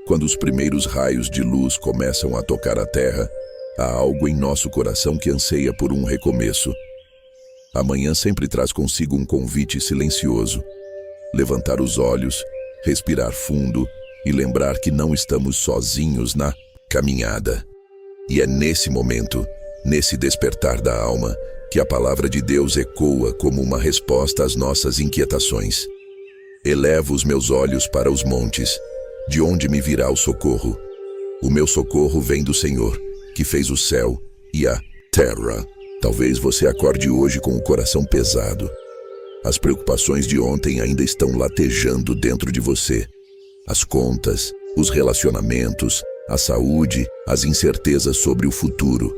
Quando os primeiros raios de luz começam a tocar a terra, há algo em nosso coração que anseia por um recomeço. A manhã sempre traz consigo um convite silencioso. Levantar os olhos, respirar fundo e lembrar que não estamos sozinhos na caminhada. E é nesse momento, nesse despertar da alma, que a palavra de Deus ecoa como uma resposta às nossas inquietações. Elevo os meus olhos para os montes, de onde me virá o socorro? O meu socorro vem do Senhor, que fez o céu e a terra. Talvez você acorde hoje com o coração pesado. As preocupações de ontem ainda estão latejando dentro de você. As contas, os relacionamentos, a saúde, as incertezas sobre o futuro.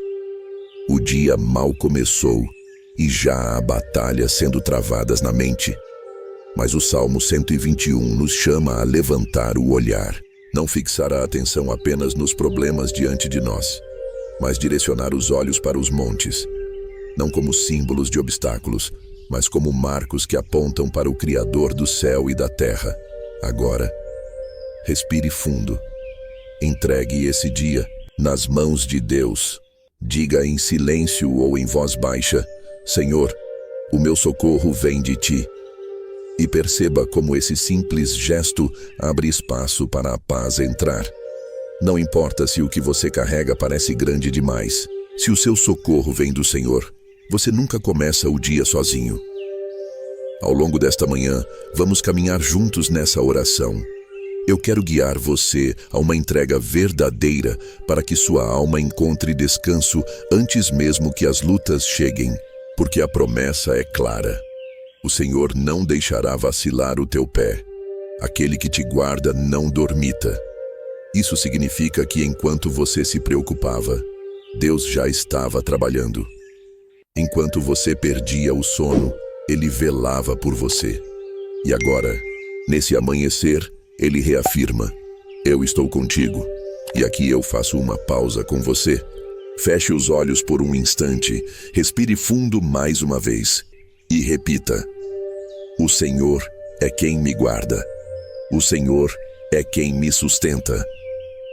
O dia mal começou e já há batalhas sendo travadas na mente. Mas o Salmo 121 nos chama a levantar o olhar. Não fixar a atenção apenas nos problemas diante de nós, mas direcionar os olhos para os montes. Não como símbolos de obstáculos, mas como marcos que apontam para o Criador do céu e da terra. Agora, respire fundo. Entregue esse dia nas mãos de Deus. Diga em silêncio ou em voz baixa: Senhor, o meu socorro vem de Ti. E perceba como esse simples gesto abre espaço para a paz entrar. Não importa se o que você carrega parece grande demais. Se o seu socorro vem do Senhor, você nunca começa o dia sozinho. Ao longo desta manhã, vamos caminhar juntos nessa oração. Eu quero guiar você a uma entrega verdadeira para que sua alma encontre descanso antes mesmo que as lutas cheguem, porque a promessa é clara. O Senhor não deixará vacilar o teu pé. Aquele que te guarda não dormita. Isso significa que enquanto você se preocupava, Deus já estava trabalhando. Enquanto você perdia o sono, Ele velava por você. E agora, nesse amanhecer, Ele reafirma: eu estou contigo. E aqui eu faço uma pausa com você. Feche os olhos por um instante, respire fundo mais uma vez e repita: o Senhor é quem me guarda. O Senhor é quem me sustenta.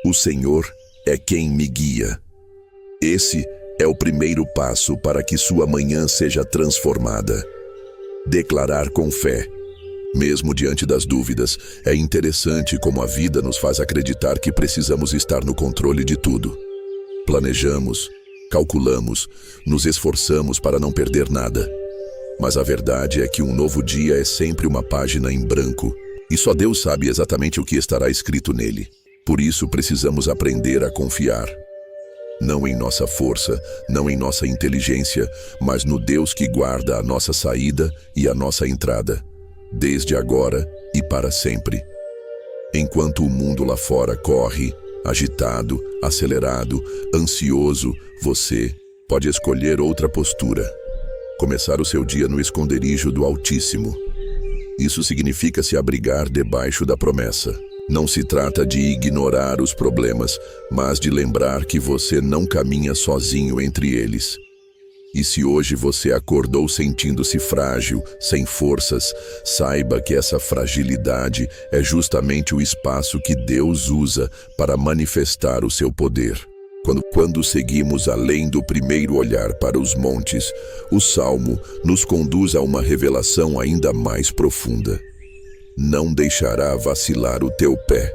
O Senhor é quem me guia. Esse é o primeiro passo para que sua manhã seja transformada. Declarar com fé. Mesmo diante das dúvidas, é interessante como a vida nos faz acreditar que precisamos estar no controle de tudo. Planejamos, calculamos, nos esforçamos para não perder nada. Mas a verdade é que um novo dia é sempre uma página em branco, e só Deus sabe exatamente o que estará escrito nele. Por isso precisamos aprender a confiar. Não em nossa força, não em nossa inteligência, mas no Deus que guarda a nossa saída e a nossa entrada, desde agora e para sempre. Enquanto o mundo lá fora corre, agitado, acelerado, ansioso, você pode escolher outra postura. Começar o seu dia no esconderijo do Altíssimo. Isso significa se abrigar debaixo da promessa. Não se trata de ignorar os problemas, mas de lembrar que você não caminha sozinho entre eles. E se hoje você acordou sentindo-se frágil, sem forças, saiba que essa fragilidade é justamente o espaço que Deus usa para manifestar o seu poder. Quando seguimos além do primeiro olhar para os montes, o Salmo nos conduz a uma revelação ainda mais profunda. Não deixará vacilar o teu pé.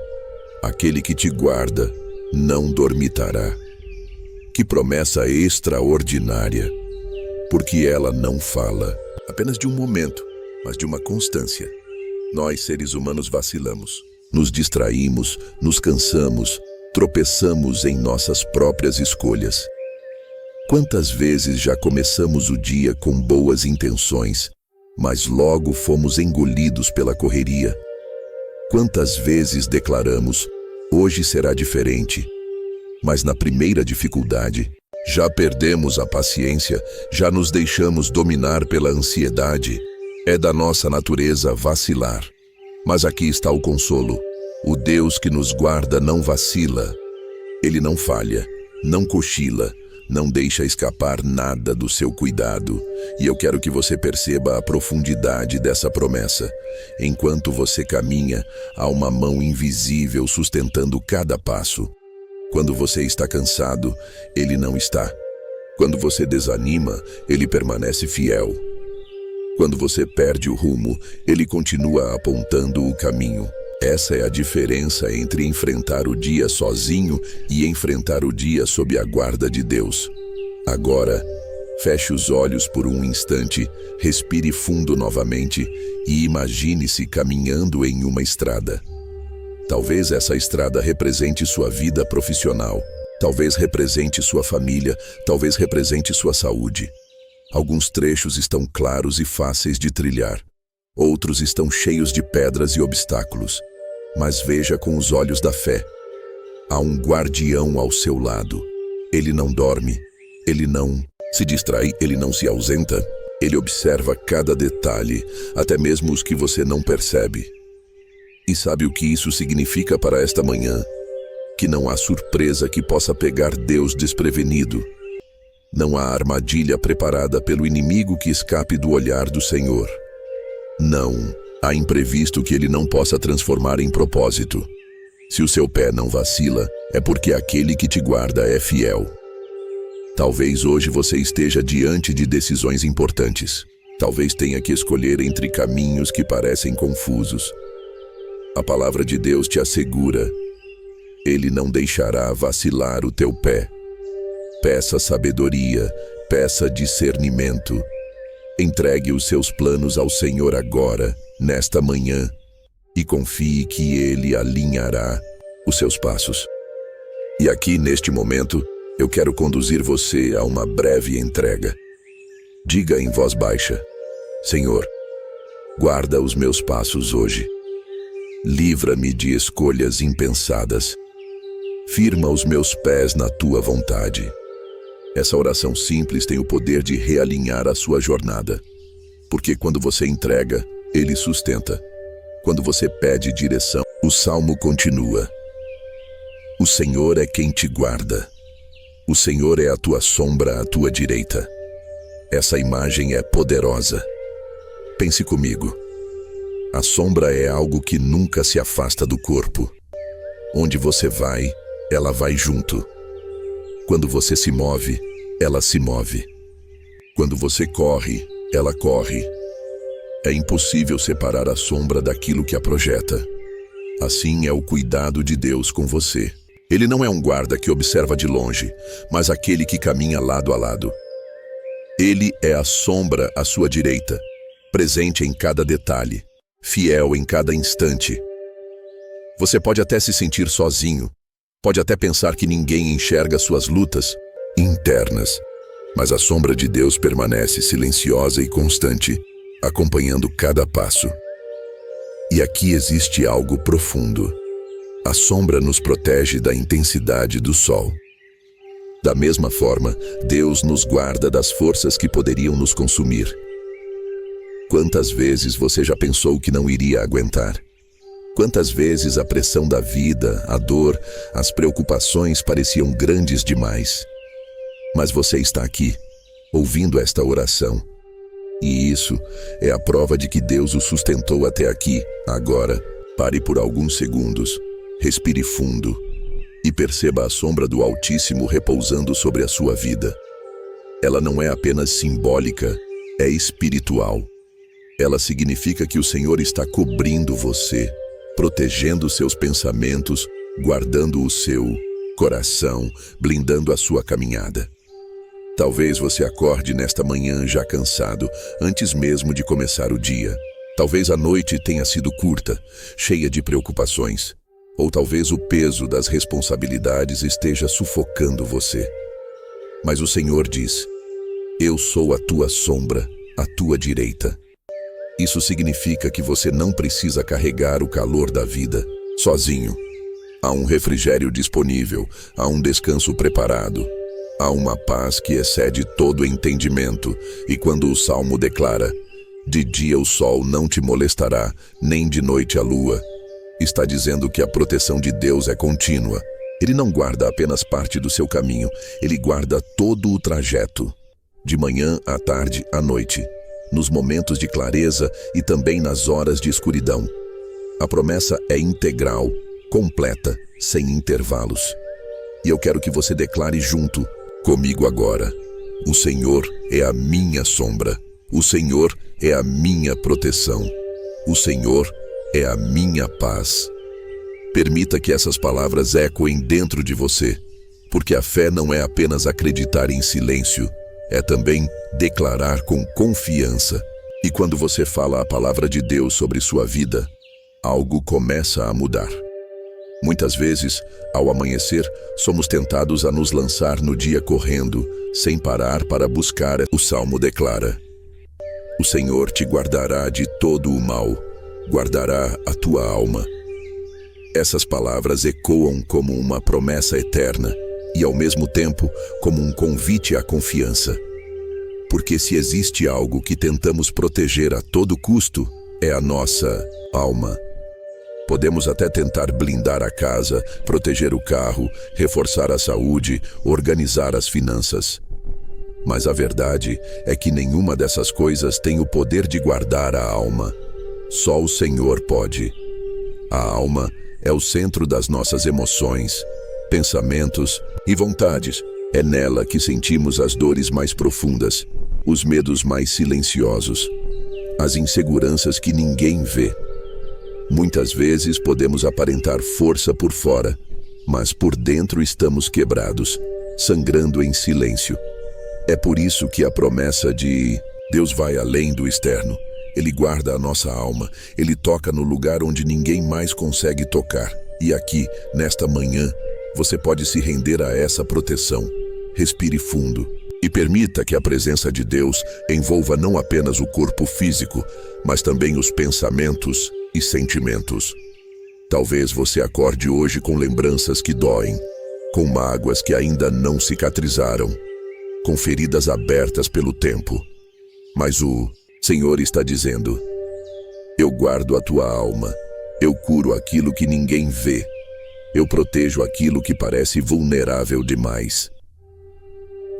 Aquele que te guarda não dormitará. Que promessa extraordinária! Porque ela não fala apenas de um momento, mas de uma constância. Nós, seres humanos, vacilamos. Nos distraímos, nos cansamos, tropeçamos em nossas próprias escolhas. Quantas vezes já começamos o dia com boas intenções, mas logo fomos engolidos pela correria? Quantas vezes declaramos: hoje será diferente, mas na primeira dificuldade, já perdemos a paciência, já nos deixamos dominar pela ansiedade? É da nossa natureza vacilar. Mas aqui está o consolo. O Deus que nos guarda não vacila. Ele não falha, não cochila, Não deixa escapar nada do seu cuidado, e eu quero que você perceba a profundidade dessa promessa. Enquanto você caminha, há uma mão invisível sustentando cada passo. Quando você está cansado, ele não está. Quando você desanima, ele permanece fiel. Quando você perde o rumo, ele continua apontando o caminho. Essa é a diferença entre enfrentar o dia sozinho e enfrentar o dia sob a guarda de Deus. Agora, feche os olhos por um instante, respire fundo novamente e imagine-se caminhando em uma estrada. Talvez essa estrada represente sua vida profissional, talvez represente sua família, talvez represente sua saúde. Alguns trechos estão claros e fáceis de trilhar. Outros estão cheios de pedras e obstáculos. Mas veja com os olhos da fé. Há um guardião ao seu lado. Ele não dorme, ele não se distrai, ele não se ausenta. Ele observa cada detalhe, até mesmo os que você não percebe. E sabe o que isso significa para esta manhã? Que não há surpresa que possa pegar Deus desprevenido. Não há armadilha preparada pelo inimigo que escape do olhar do Senhor. Não há imprevisto que ele não possa transformar em propósito. Se o seu pé não vacila, é porque aquele que te guarda é fiel. Talvez hoje você esteja diante de decisões importantes. Talvez tenha que escolher entre caminhos que parecem confusos. A palavra de Deus te assegura: Ele não deixará vacilar o teu pé. Peça sabedoria, peça discernimento. Entregue os seus planos ao Senhor agora, nesta manhã, e confie que Ele alinhará os seus passos. E aqui, neste momento, eu quero conduzir você a uma breve entrega. Diga em voz baixa: Senhor, guarda os meus passos hoje. Livra-me de escolhas impensadas. Firma os meus pés na Tua vontade. Essa oração simples tem o poder de realinhar a sua jornada. Porque quando você entrega, Ele sustenta. Quando você pede direção, o salmo continua: O Senhor é quem te guarda. O Senhor é a tua sombra à tua direita. Essa imagem é poderosa. Pense comigo. A sombra é algo que nunca se afasta do corpo. Onde você vai, ela vai junto. Quando você se move, ela se move. Quando você corre, ela corre. É impossível separar a sombra daquilo que a projeta. Assim é o cuidado de Deus com você. Ele não é um guarda que observa de longe, mas aquele que caminha lado a lado. Ele é a sombra à sua direita, presente em cada detalhe, fiel em cada instante. Você pode até se sentir sozinho, pode até pensar que ninguém enxerga suas lutas internas, mas a sombra de Deus permanece silenciosa e constante, acompanhando cada passo. E aqui existe algo profundo. A sombra nos protege da intensidade do sol. Da mesma forma, Deus nos guarda das forças que poderiam nos consumir. Quantas vezes você já pensou que não iria aguentar? Quantas vezes a pressão da vida, a dor, as preocupações pareciam grandes demais? Mas você está aqui, ouvindo esta oração. E isso é a prova de que Deus o sustentou até aqui. Agora, pare por alguns segundos, respire fundo e perceba a sombra do Altíssimo repousando sobre a sua vida. Ela não é apenas simbólica, é espiritual. Ela significa que o Senhor está cobrindo você, protegendo seus pensamentos, guardando o seu coração, blindando a sua caminhada. Talvez você acorde nesta manhã já cansado, antes mesmo de começar o dia. Talvez a noite tenha sido curta, cheia de preocupações. Ou talvez o peso das responsabilidades esteja sufocando você. Mas o Senhor diz: Eu sou a tua sombra, a tua direita. Isso significa que você não precisa carregar o calor da vida sozinho. Há um refrigério disponível, há um descanso preparado. Há uma paz que excede todo entendimento, e quando o Salmo declara: De dia o sol não te molestará, nem de noite a lua, está dizendo que a proteção de Deus é contínua. Ele não guarda apenas parte do seu caminho, ele guarda todo o trajeto. De manhã, à tarde, à noite. Nos momentos de clareza e também nas horas de escuridão. A promessa é integral, completa, sem intervalos. E eu quero que você declare junto comigo agora: o Senhor é a minha sombra. O Senhor é a minha proteção. O Senhor é a minha paz. Permita que essas palavras ecoem dentro de você, porque a fé não é apenas acreditar em silêncio, é também declarar com confiança. E quando você fala a palavra de Deus sobre sua vida, algo começa a mudar. Muitas vezes, ao amanhecer, somos tentados a nos lançar no dia correndo, sem parar para buscar. O Salmo declara: o Senhor te guardará de todo o mal, guardará a tua alma. Essas palavras ecoam como uma promessa eterna e, ao mesmo tempo, como um convite à confiança. Porque se existe algo que tentamos proteger a todo custo, é a nossa alma. Podemos até tentar blindar a casa, proteger o carro, reforçar a saúde, organizar as finanças. Mas a verdade é que nenhuma dessas coisas tem o poder de guardar a alma. Só o Senhor pode. A alma é o centro das nossas emoções, pensamentos e vontades. É nela que sentimos as dores mais profundas, os medos mais silenciosos, as inseguranças que ninguém vê. Muitas vezes podemos aparentar força por fora, mas por dentro estamos quebrados, sangrando em silêncio. É por isso que a promessa de Deus vai além do externo. Ele guarda a nossa alma, ele toca no lugar onde ninguém mais consegue tocar. E aqui, nesta manhã, você pode se render a essa proteção. Respire fundo e permita que a presença de Deus envolva não apenas o corpo físico, mas também os pensamentos e sentimentos. Talvez você acorde hoje com lembranças que doem, com mágoas que ainda não cicatrizaram, com feridas abertas pelo tempo. Mas o Senhor está dizendo: eu guardo a tua alma, eu curo aquilo que ninguém vê, eu protejo aquilo que parece vulnerável demais.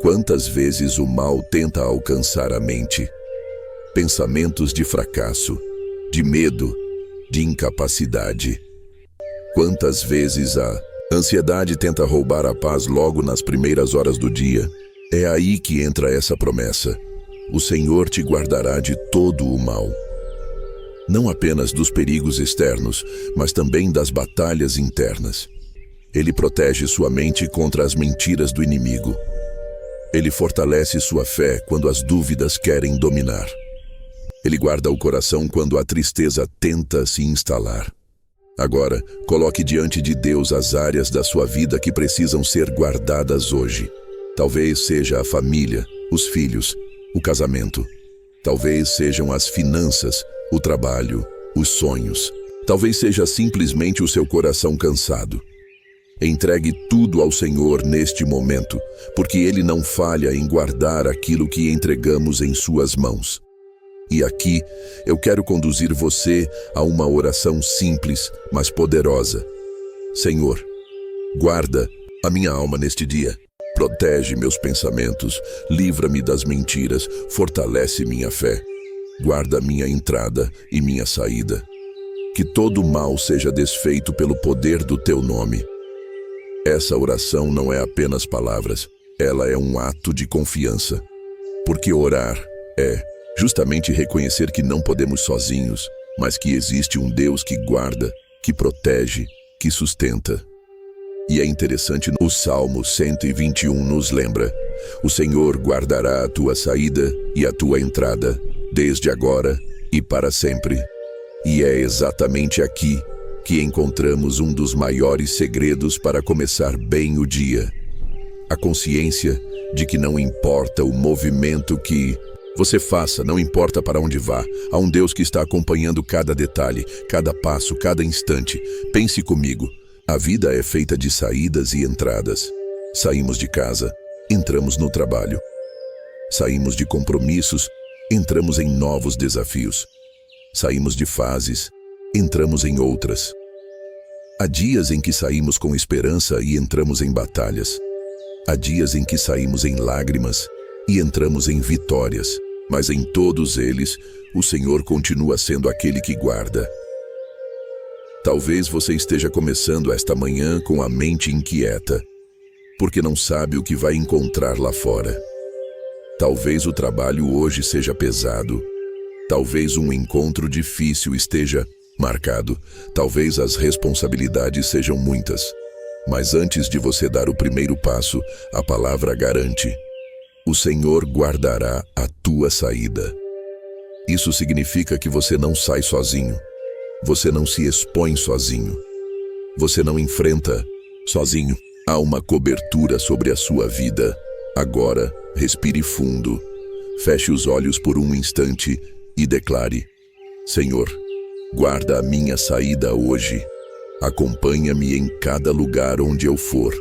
Quantas vezes o mal tenta alcançar a mente? Pensamentos de fracasso, de medo, de incapacidade. Quantas vezes a ansiedade tenta roubar a paz logo nas primeiras horas do dia? É aí que entra essa promessa: o Senhor te guardará de todo o mal. Não apenas dos perigos externos, mas também das batalhas internas. Ele protege sua mente contra as mentiras do inimigo. Ele fortalece sua fé quando as dúvidas querem dominar. Ele guarda o coração quando a tristeza tenta se instalar. Agora, coloque diante de Deus as áreas da sua vida que precisam ser guardadas hoje. Talvez seja a família, os filhos, o casamento. Talvez sejam as finanças, o trabalho, os sonhos. Talvez seja simplesmente o seu coração cansado. Entregue tudo ao Senhor neste momento, porque Ele não falha em guardar aquilo que entregamos em suas mãos. E aqui, eu quero conduzir você a uma oração simples, mas poderosa. Senhor, guarda a minha alma neste dia. Protege meus pensamentos, livra-me das mentiras, fortalece minha fé. Guarda minha entrada e minha saída. Que todo mal seja desfeito pelo poder do teu nome. Essa oração não é apenas palavras, ela é um ato de confiança. Porque orar é justamente reconhecer que não podemos sozinhos, mas que existe um Deus que guarda, que protege, que sustenta. E é interessante, o Salmo 121 nos lembra: o Senhor guardará a tua saída e a tua entrada, desde agora e para sempre. E é exatamente aqui que encontramos um dos maiores segredos para começar bem o dia. A consciência de que não importa o movimento que você faça, não importa para onde vá, há um Deus que está acompanhando cada detalhe, cada passo, cada instante. Pense comigo. A vida é feita de saídas e entradas. Saímos de casa, entramos no trabalho. Saímos de compromissos, entramos em novos desafios. Saímos de fases, entramos em outras. Há dias em que saímos com esperança e entramos em batalhas. Há dias em que saímos em lágrimas e entramos em vitórias. Mas em todos eles, o Senhor continua sendo aquele que guarda. Talvez você esteja começando esta manhã com a mente inquieta, porque não sabe o que vai encontrar lá fora. Talvez o trabalho hoje seja pesado. Talvez um encontro difícil esteja marcado. Talvez as responsabilidades sejam muitas. Mas antes de você dar o primeiro passo, a palavra garante: o Senhor guardará a tua saída. Isso significa que você não sai sozinho. Você não se expõe sozinho. Você não enfrenta sozinho. Há uma cobertura sobre a sua vida. Agora, respire fundo. Feche os olhos por um instante e declare: Senhor, guarda a minha saída hoje. Acompanha-me em cada lugar onde eu for.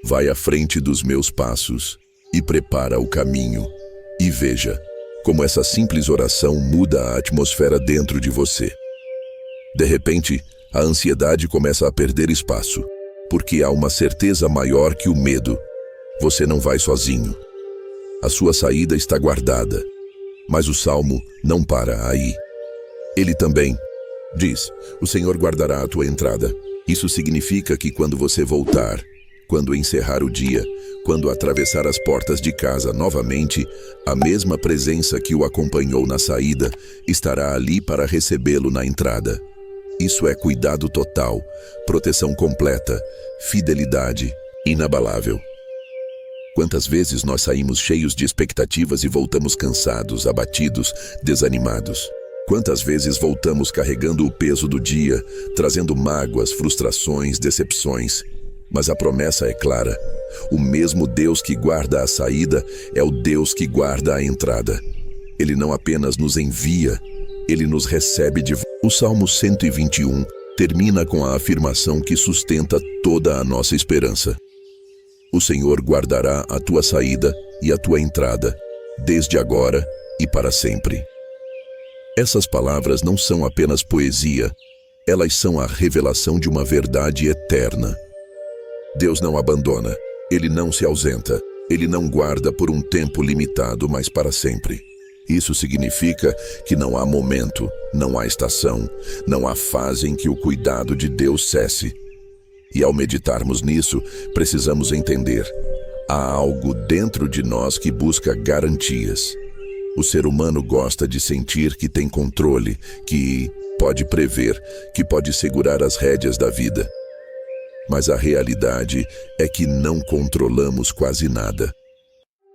Vai à frente dos meus passos e prepara o caminho. E veja como essa simples oração muda a atmosfera dentro de você. De repente, a ansiedade começa a perder espaço, porque há uma certeza maior que o medo. Você não vai sozinho. A sua saída está guardada. Mas o Salmo não para aí. Ele também diz: o Senhor guardará a tua entrada. Isso significa que quando você voltar, quando encerrar o dia, quando atravessar as portas de casa novamente, a mesma presença que o acompanhou na saída estará ali para recebê-lo na entrada. Isso é cuidado total, proteção completa, fidelidade inabalável. Quantas vezes nós saímos cheios de expectativas e voltamos cansados, abatidos, desanimados? Quantas vezes voltamos carregando o peso do dia, trazendo mágoas, frustrações, decepções? Mas a promessa é clara: o mesmo Deus que guarda a saída é o Deus que guarda a entrada. Ele não apenas nos envia, ele nos recebe de volta. O Salmo 121 termina com a afirmação que sustenta toda a nossa esperança: o Senhor guardará a tua saída e a tua entrada, desde agora e para sempre. Essas palavras não são apenas poesia, elas são a revelação de uma verdade eterna. Deus não abandona, Ele não se ausenta, Ele não guarda por um tempo limitado, mas para sempre. Isso significa que não há momento, não há estação, não há fase em que o cuidado de Deus cesse. E ao meditarmos nisso, precisamos entender: há algo dentro de nós que busca garantias. O ser humano gosta de sentir que tem controle, que pode prever, que pode segurar as rédeas da vida. Mas a realidade é que não controlamos quase nada.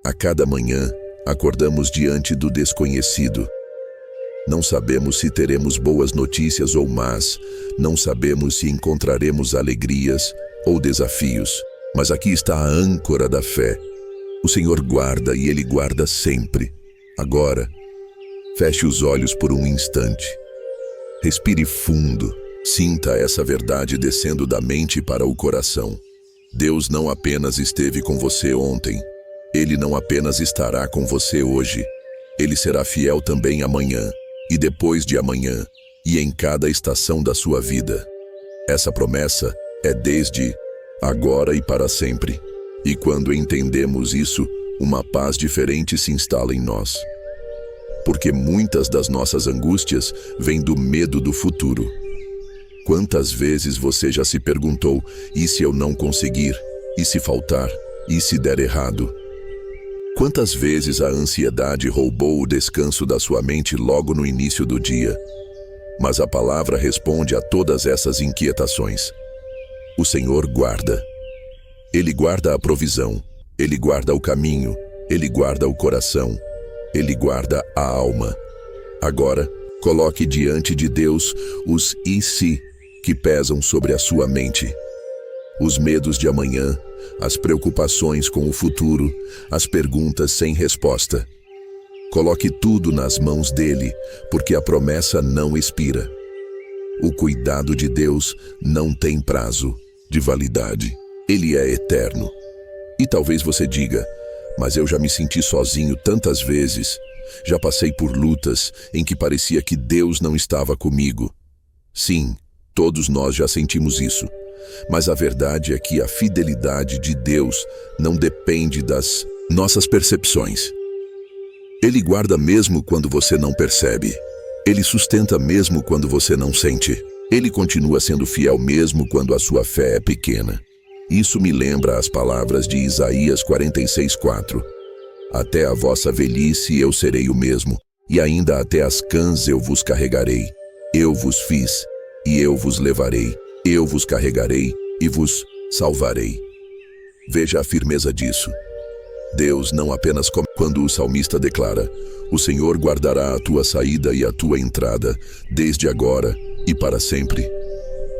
A cada manhã, acordamos diante do desconhecido. Não sabemos se teremos boas notícias ou más, não sabemos se encontraremos alegrias ou desafios. Mas aqui está a âncora da fé. O Senhor guarda e Ele guarda sempre. Agora, feche os olhos por um instante. Respire fundo. Sinta essa verdade descendo da mente para o coração. Deus não apenas esteve com você ontem. Ele não apenas estará com você hoje. Ele será fiel também amanhã, e depois de amanhã, e em cada estação da sua vida. Essa promessa é desde agora e para sempre. E quando entendemos isso, uma paz diferente se instala em nós. Porque muitas das nossas angústias vêm do medo do futuro. Quantas vezes você já se perguntou: e se eu não conseguir? E se faltar? E se der errado? Quantas vezes a ansiedade roubou o descanso da sua mente logo no início do dia? Mas a palavra responde a todas essas inquietações. O Senhor guarda. Ele guarda a provisão, Ele guarda o caminho, Ele guarda o coração, Ele guarda a alma. Agora, coloque diante de Deus os e se que pesam sobre a sua mente. Os medos de amanhã, as preocupações com o futuro, as perguntas sem resposta. Coloque tudo nas mãos dele, porque a promessa não expira. O cuidado de Deus não tem prazo de validade. Ele é eterno. E talvez você diga: mas eu já me senti sozinho tantas vezes. Já passei por lutas em que parecia que Deus não estava comigo. Sim, todos nós já sentimos isso. Mas a verdade é que a fidelidade de Deus não depende das nossas percepções. Ele guarda mesmo quando você não percebe. Ele sustenta mesmo quando você não sente. Ele continua sendo fiel mesmo quando a sua fé é pequena. Isso me lembra as palavras de Isaías 46:4. Até a vossa velhice eu serei o mesmo, e ainda até as cãs eu vos carregarei. Eu vos fiz, e eu vos levarei. Eu vos carregarei e vos salvarei. Veja a firmeza disso. Deus não apenas quando o salmista declara: o Senhor guardará a tua saída e a tua entrada, desde agora e para sempre.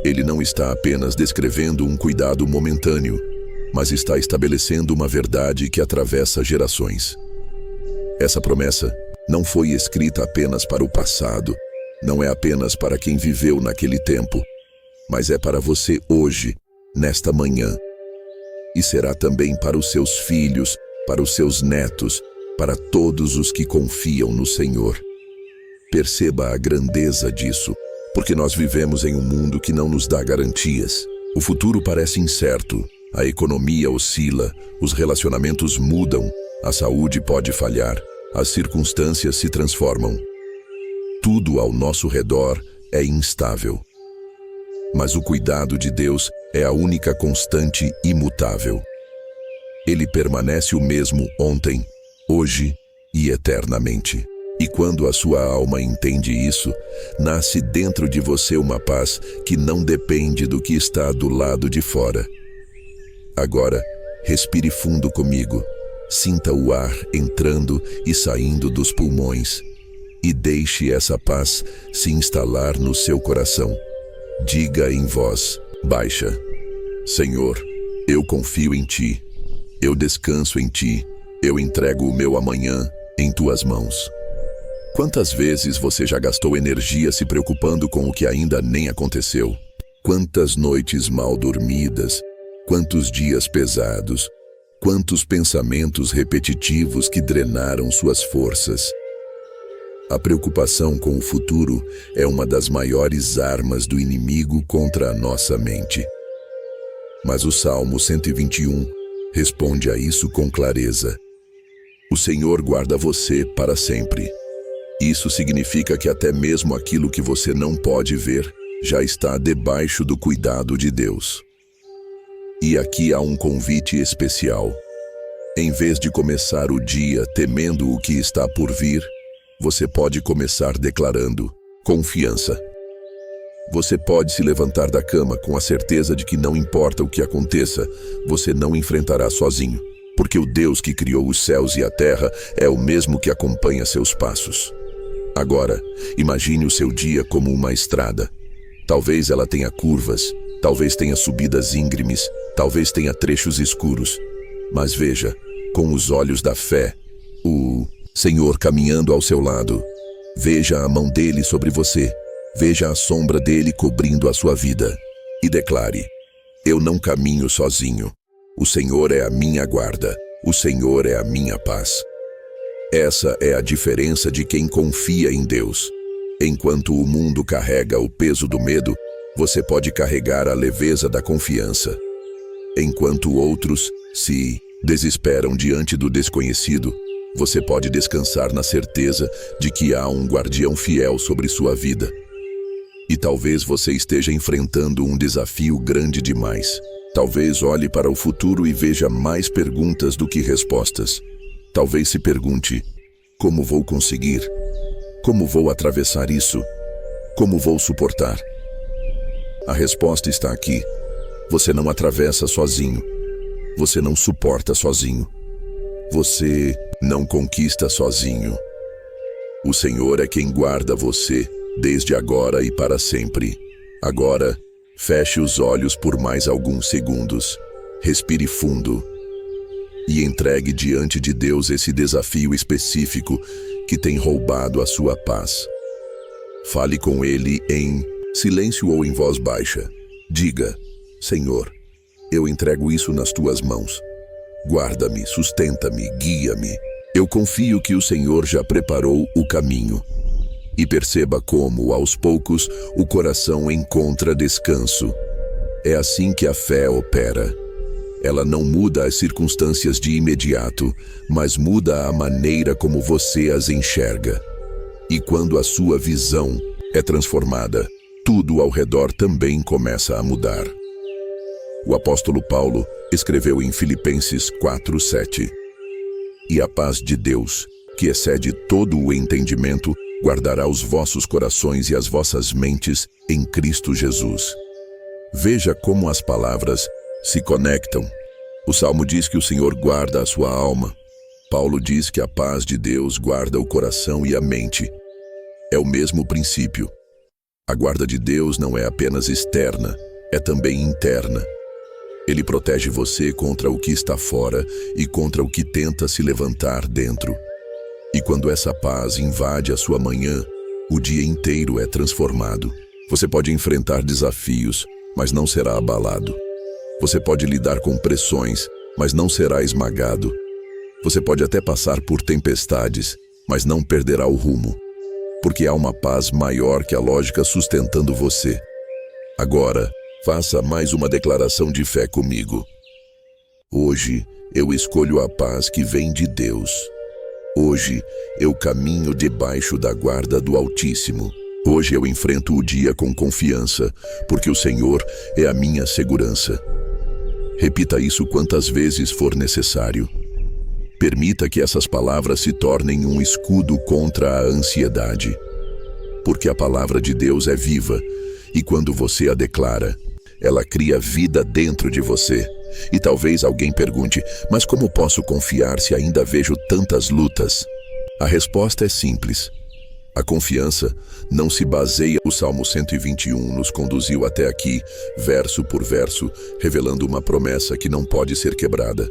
Ele não está apenas descrevendo um cuidado momentâneo, mas está estabelecendo uma verdade que atravessa gerações. Essa promessa não foi escrita apenas para o passado, não é apenas para quem viveu naquele tempo, mas é para você hoje, nesta manhã. E será também para os seus filhos, para os seus netos, para todos os que confiam no Senhor. Perceba a grandeza disso, porque nós vivemos em um mundo que não nos dá garantias. O futuro parece incerto, a economia oscila, os relacionamentos mudam, a saúde pode falhar, as circunstâncias se transformam. Tudo ao nosso redor é instável. Mas o cuidado de Deus é a única constante imutável. Ele permanece o mesmo ontem, hoje e eternamente. E quando a sua alma entende isso, nasce dentro de você uma paz que não depende do que está do lado de fora. Agora, respire fundo comigo. Sinta o ar entrando e saindo dos pulmões. E deixe essa paz se instalar no seu coração. Diga em voz baixa: Senhor, eu confio em Ti. Eu descanso em Ti. Eu entrego o meu amanhã em Tuas mãos. Quantas vezes você já gastou energia se preocupando com o que ainda nem aconteceu? Quantas noites mal dormidas? Quantos dias pesados? Quantos pensamentos repetitivos que drenaram suas forças? A preocupação com o futuro é uma das maiores armas do inimigo contra a nossa mente. Mas o Salmo 121 responde a isso com clareza. O Senhor guarda você para sempre. Isso significa que até mesmo aquilo que você não pode ver já está debaixo do cuidado de Deus. E aqui há um convite especial. Em vez de começar o dia temendo o que está por vir, você pode começar declarando confiança. Você pode se levantar da cama com a certeza de que não importa o que aconteça, você não enfrentará sozinho, porque o Deus que criou os céus e a terra é o mesmo que acompanha seus passos. Agora, imagine o seu dia como uma estrada. Talvez ela tenha curvas, talvez tenha subidas íngremes, talvez tenha trechos escuros. Mas veja, com os olhos da fé, o Senhor caminhando ao seu lado. Veja a mão dele sobre você. Veja a sombra dele cobrindo a sua vida. E declare: eu não caminho sozinho. O Senhor é a minha guarda. O Senhor é a minha paz. Essa é a diferença de quem confia em Deus. Enquanto o mundo carrega o peso do medo, você pode carregar a leveza da confiança. Enquanto outros se desesperam diante do desconhecido, você pode descansar na certeza de que há um guardião fiel sobre sua vida. E talvez você esteja enfrentando um desafio grande demais. Talvez olhe para o futuro e veja mais perguntas do que respostas. Talvez se pergunte: como vou conseguir? Como vou atravessar isso? Como vou suportar? A resposta está aqui. Você não atravessa sozinho. Você não suporta sozinho. Você não conquista sozinho. O Senhor é quem guarda você, desde agora e para sempre. Agora, feche os olhos por mais alguns segundos. Respire fundo. E entregue diante de Deus esse desafio específico que tem roubado a sua paz. Fale com Ele em silêncio ou em voz baixa. Diga: Senhor, eu entrego isso nas Tuas mãos. Guarda-me, sustenta-me, guia-me. Eu confio que o Senhor já preparou o caminho. E perceba como, aos poucos, o coração encontra descanso. É assim que a fé opera. Ela não muda as circunstâncias de imediato, mas muda a maneira como você as enxerga. E quando a sua visão é transformada, tudo ao redor também começa a mudar. O apóstolo Paulo escreveu em Filipenses 4:7: E a paz de Deus, que excede todo o entendimento, guardará os vossos corações e as vossas mentes em Cristo Jesus. Veja como as palavras se conectam. O Salmo diz que o Senhor guarda a sua alma. Paulo diz que a paz de Deus guarda o coração e a mente. É o mesmo princípio. A guarda de Deus não é apenas externa, é também interna. Ele protege você contra o que está fora e contra o que tenta se levantar dentro. E quando essa paz invade a sua manhã, o dia inteiro é transformado. Você pode enfrentar desafios, mas não será abalado. Você pode lidar com pressões, mas não será esmagado. Você pode até passar por tempestades, mas não perderá o rumo, porque há uma paz maior que a lógica sustentando você. Agora, faça mais uma declaração de fé comigo. Hoje, eu escolho a paz que vem de Deus. Hoje, eu caminho debaixo da guarda do Altíssimo. Hoje eu enfrento o dia com confiança, porque o Senhor é a minha segurança. Repita isso quantas vezes for necessário. Permita que essas palavras se tornem um escudo contra a ansiedade. Porque a palavra de Deus é viva, e quando você a declara, ela cria vida dentro de você. E talvez alguém pergunte, mas como posso confiar se ainda vejo tantas lutas? A resposta é simples. A confiança não se baseia... O Salmo 121 nos conduziu até aqui, verso por verso, revelando uma promessa que não pode ser quebrada.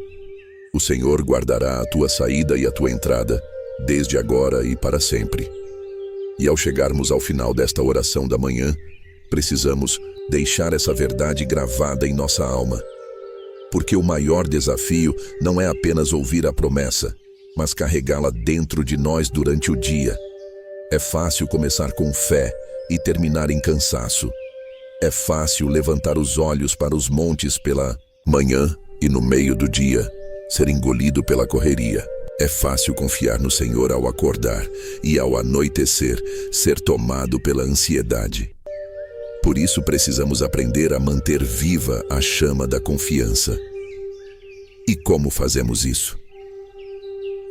O Senhor guardará a tua saída e a tua entrada, desde agora e para sempre. E ao chegarmos ao final desta oração da manhã, precisamos deixar essa verdade gravada em nossa alma. Porque o maior desafio não é apenas ouvir a promessa, mas carregá-la dentro de nós durante o dia. É fácil começar com fé e terminar em cansaço. É fácil levantar os olhos para os montes pela manhã e no meio do dia ser engolido pela correria. É fácil confiar no Senhor ao acordar e ao anoitecer ser tomado pela ansiedade. Por isso precisamos aprender a manter viva a chama da confiança. E como fazemos isso?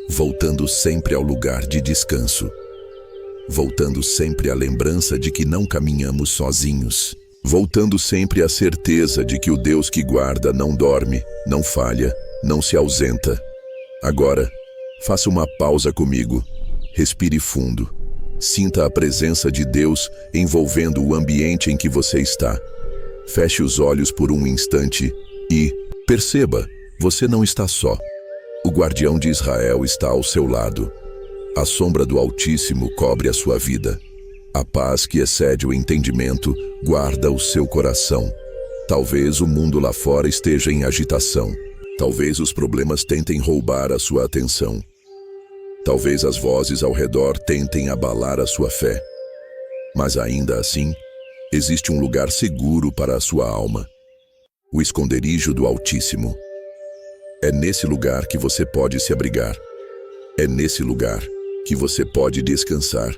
Voltando sempre ao lugar de descanso. Voltando sempre à lembrança de que não caminhamos sozinhos. Voltando sempre à certeza de que o Deus que guarda não dorme, não falha, não se ausenta. Agora, faça uma pausa comigo. Respire fundo. Sinta a presença de Deus envolvendo o ambiente em que você está. Feche os olhos por um instante e perceba, você não está só. O guardião de Israel está ao seu lado. A sombra do Altíssimo cobre a sua vida. A paz que excede o entendimento guarda o seu coração. Talvez o mundo lá fora esteja em agitação. Talvez os problemas tentem roubar a sua atenção. Talvez as vozes ao redor tentem abalar a sua fé. Mas ainda assim, existe um lugar seguro para a sua alma. O esconderijo do Altíssimo. É nesse lugar que você pode se abrigar. É nesse lugar que você pode descansar.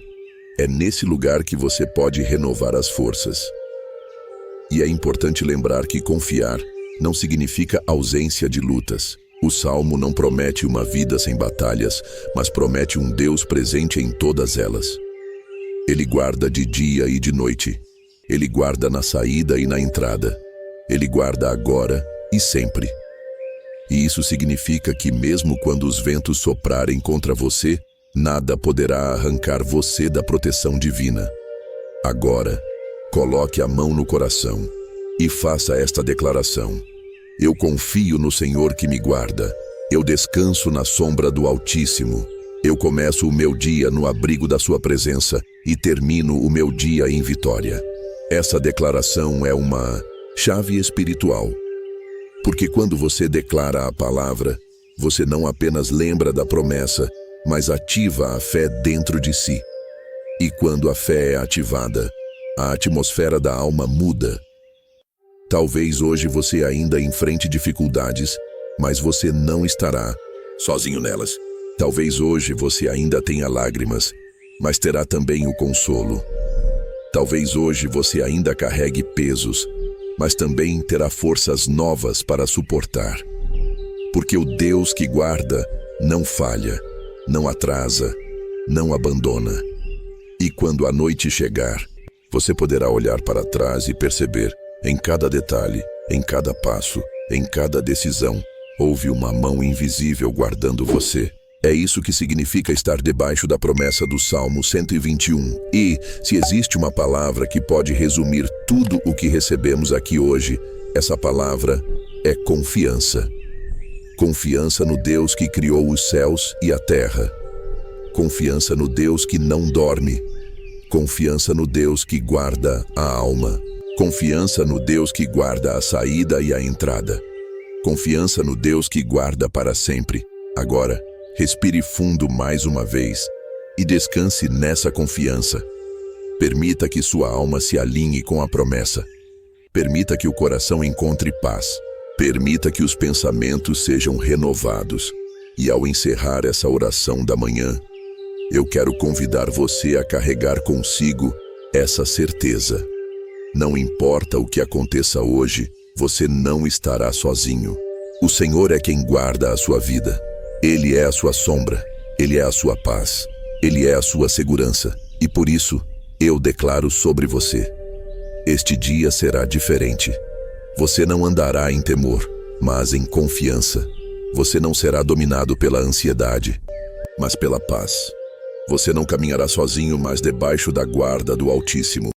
É nesse lugar que você pode renovar as forças. E é importante lembrar que confiar não significa ausência de lutas. O Salmo não promete uma vida sem batalhas, mas promete um Deus presente em todas elas. Ele guarda de dia e de noite. Ele guarda na saída e na entrada. Ele guarda agora e sempre. E isso significa que mesmo quando os ventos soprarem contra você, nada poderá arrancar você da proteção divina. Agora, coloque a mão no coração e faça esta declaração. Eu confio no Senhor que me guarda. Eu descanso na sombra do Altíssimo. Eu começo o meu dia no abrigo da sua presença e termino o meu dia em vitória. Essa declaração é uma chave espiritual. Porque quando você declara a palavra, você não apenas lembra da promessa, mas ativa a fé dentro de si. E quando a fé é ativada, a atmosfera da alma muda. Talvez hoje você ainda enfrente dificuldades, mas você não estará sozinho nelas. Talvez hoje você ainda tenha lágrimas, mas terá também o consolo. Talvez hoje você ainda carregue pesos, mas também terá forças novas para suportar. Porque o Deus que guarda não falha, não atrasa, não abandona. E quando a noite chegar, você poderá olhar para trás e perceber, em cada detalhe, em cada passo, em cada decisão, houve uma mão invisível guardando você. É isso que significa estar debaixo da promessa do Salmo 121. E, se existe uma palavra que pode resumir tudo o que recebemos aqui hoje, essa palavra é confiança. Confiança no Deus que criou os céus e a terra. Confiança no Deus que não dorme. Confiança no Deus que guarda a alma. Confiança no Deus que guarda a saída e a entrada. Confiança no Deus que guarda para sempre. Agora, respire fundo mais uma vez e descanse nessa confiança. Permita que sua alma se alinhe com a promessa. Permita que o coração encontre paz. Permita que os pensamentos sejam renovados. E ao encerrar essa oração da manhã, eu quero convidar você a carregar consigo essa certeza. Não importa o que aconteça hoje, você não estará sozinho. O Senhor é quem guarda a sua vida. Ele é a sua sombra, Ele é a sua paz, Ele é a sua segurança. E por isso, eu declaro sobre você: este dia será diferente. Você não andará em temor, mas em confiança. Você não será dominado pela ansiedade, mas pela paz. Você não caminhará sozinho, mas debaixo da guarda do Altíssimo.